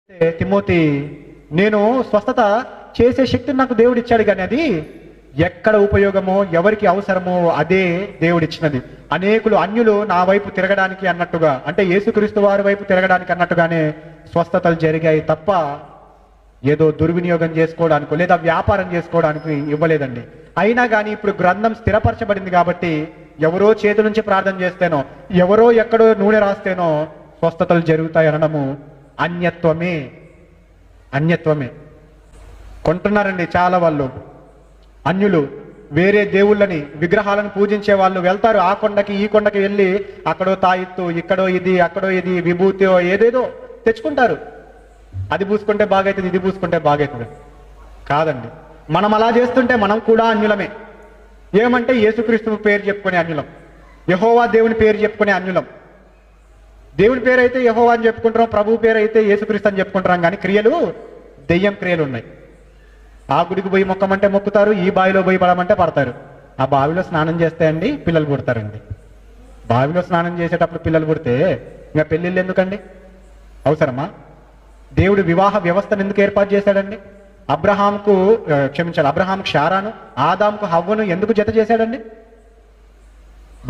Timothy, నేను స్వస్థత చేసే శక్తిని నాకు దేవుడు ఇచ్చాడు, కానీ అది ఎక్కడ ఉపయోగమో ఎవరికి అవసరమో అదే దేవుడు ఇచ్చినది. అనేకులు అన్యులు నా వైపు తిరగడానికి అన్నట్టుగా, అంటే యేసుక్రీస్తు వారి వైపు తిరగడానికి అన్నట్టుగానే స్వస్థతలు జరిగాయి తప్ప ఏదో దుర్వినియోగం చేసుకోవడానికో లేదా వ్యాపారం చేసుకోవడానికి ఇవ్వలేదండి. అయినా కానీ ఇప్పుడు గ్రంథం స్థిరపరచబడింది కాబట్టి ఎవరో చేతి నుంచి ప్రార్థన చేస్తేనో ఎవరో ఎక్కడో నూనె రాస్తేనో స్వస్థతలు జరుగుతాయి అనడము అన్యత్వమే. కొంటున్నారండి చాలా వాళ్ళు. అన్యులు వేరే దేవుళ్ళని విగ్రహాలను పూజించే వాళ్ళు వెళ్తారు, ఆ కొండకి ఈ కొండకి వెళ్ళి అక్కడో తాయిత్తు, ఇక్కడో ఇది, అక్కడో ఇది, విభూతి ఏదేదో తెచ్చుకుంటారు. అది పూసుకుంటే బాగవుతుంది, ఇది పూసుకుంటే బాగవుతుంది. కాదండి, మనం అలా చేస్తుంటే మనం కూడా అన్యులమే. ఏమంటే యేసుక్రీస్తు పేరు చెప్పుకునే అన్యులం, యెహోవా దేవుని పేరు చెప్పుకునే అన్యులం. దేవుని పేరు అయితే యెహోవా అని చెప్పుకుంటాం, ప్రభు పేరు అయితే యేసుక్రీస్తు అని చెప్పుకుంటాం, కానీ క్రియలు దెయ్యం క్రియలు ఉన్నాయి. ఆ గుడికి పోయి మొక్కమంటే మొక్కుతారు, ఈ బావిలో పోయి పడమంటే పడతారు. ఆ బావిలో స్నానం చేస్తే అండి పిల్లలు పుడతారండి. బావిలో స్నానం చేసేటప్పుడు పిల్లలు పుడితే ఇంకా పెళ్ళిళ్ళు ఎందుకండి? అవసరమా? దేవుడు వివాహ వ్యవస్థను ఎందుకు ఏర్పాటు చేశాడండి? అబ్రహాంకు శారాను, ఆదాంకు హవ్వను ఎందుకు జత చేశాడండి?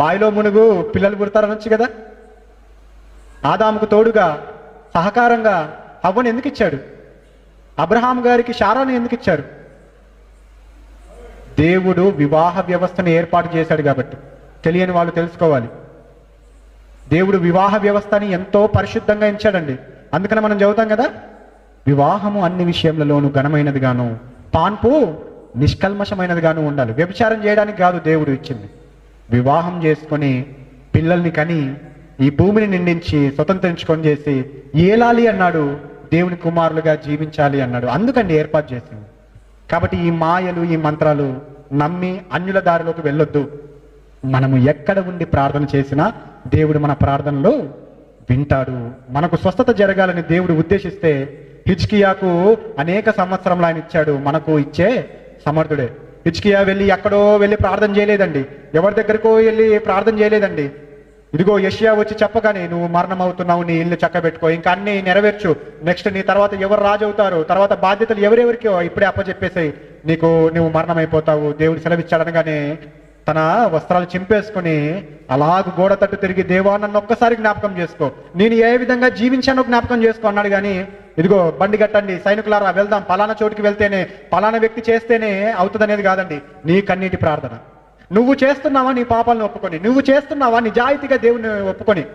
బావిలో మునుగు పిల్లలు పుడతారనొచ్చు కదా. ఆదాముకు తోడుగా సహకారంగా హవ్వను ఎందుకు ఇచ్చాడు? అబ్రహాం గారికి శారాను ఎందుకు ఇచ్చారు? దేవుడు వివాహ వ్యవస్థను ఏర్పాటు చేశాడు కాబట్టి. తెలియని వాళ్ళు తెలుసుకోవాలి. దేవుడు వివాహ వ్యవస్థని ఎంతో పరిశుద్ధంగా ఇచ్చాడండి. అందుకని మనం చదువుతాం కదా, వివాహము అన్ని విషయములలోనూ ఘనమైనది గాను పాన్పు నిష్కల్మషమైనది గాను ఉండాలి. వ్యభిచారం చేయడానికి కాదు దేవుడు ఇచ్చింది, వివాహం చేసుకొని పిల్లల్ని కని ఈ భూమిని నిండించి స్వతంత్రించుకొని చేసి ఏలాలి అన్నాడు. దేవుని కుమారులుగా జీవించాలి అన్నాడు. అందుకండి ఏర్పాటు చేసింది. కాబట్టి ఈ మాయలు ఈ మంత్రాలు నమ్మి అన్యుల దారిలోకి వెళ్ళొద్దు. మనము ఎక్కడ ఉండి ప్రార్థన చేసినా దేవుడు మన ప్రార్థనలో వింటాడు. మనకు స్వస్థత జరగాలని దేవుడు ఉద్దేశిస్తే హిజ్కియాకు అనేక సంవత్సరంలో ఆయన ఇచ్చాడు, మనకు ఇచ్చే సమర్థుడే. హిజ్కియా ఎక్కడో వెళ్ళి ప్రార్థన చేయలేదండి, ఎవరి దగ్గరకో వెళ్ళి ప్రార్థన చేయలేదండి. ఇదిగో యెషయా వచ్చి చెప్పగానే నువ్వు మరణం అవుతున్నావు, నీ ఇల్లు చక్కబెట్టుకో, ఇంకా అన్ని నెరవేర్చు, నెక్స్ట్ నీ తర్వాత ఎవరు రాజు అవుతారు, తర్వాత బాధ్యతలు ఎవరెవరికో ఇప్పుడే అప్పచెప్పేసాయి, నువ్వు మరణం అయిపోతావు, దేవుడు సెలవిచ్చాడనగానే తన వస్త్రాలు చింపేసుకుని అలాగ గోడ తట్టు తిరిగి, దేవా నన్ను ఒక్కసారి జ్ఞాపకం చేసుకో, నేను ఏ విధంగా జీవించానో జ్ఞాపకం చేసుకో అన్నాడు. కానీ ఇదిగో బండి కట్టండి, సైనికులారా వెళ్దాం, పలానా చోటుకి వెళ్తేనే పలానా వ్యక్తి చేస్తేనే అవుతుంది అనేది కాదండి. నీ కన్నీటి ప్రార్థన, నువ్వు చేస్తున్నావా నీ పాపాలను ఒప్పుకొని, నువ్వు చేస్తున్నావా నిజాయితీగా దేవుని ఒప్పుకొని,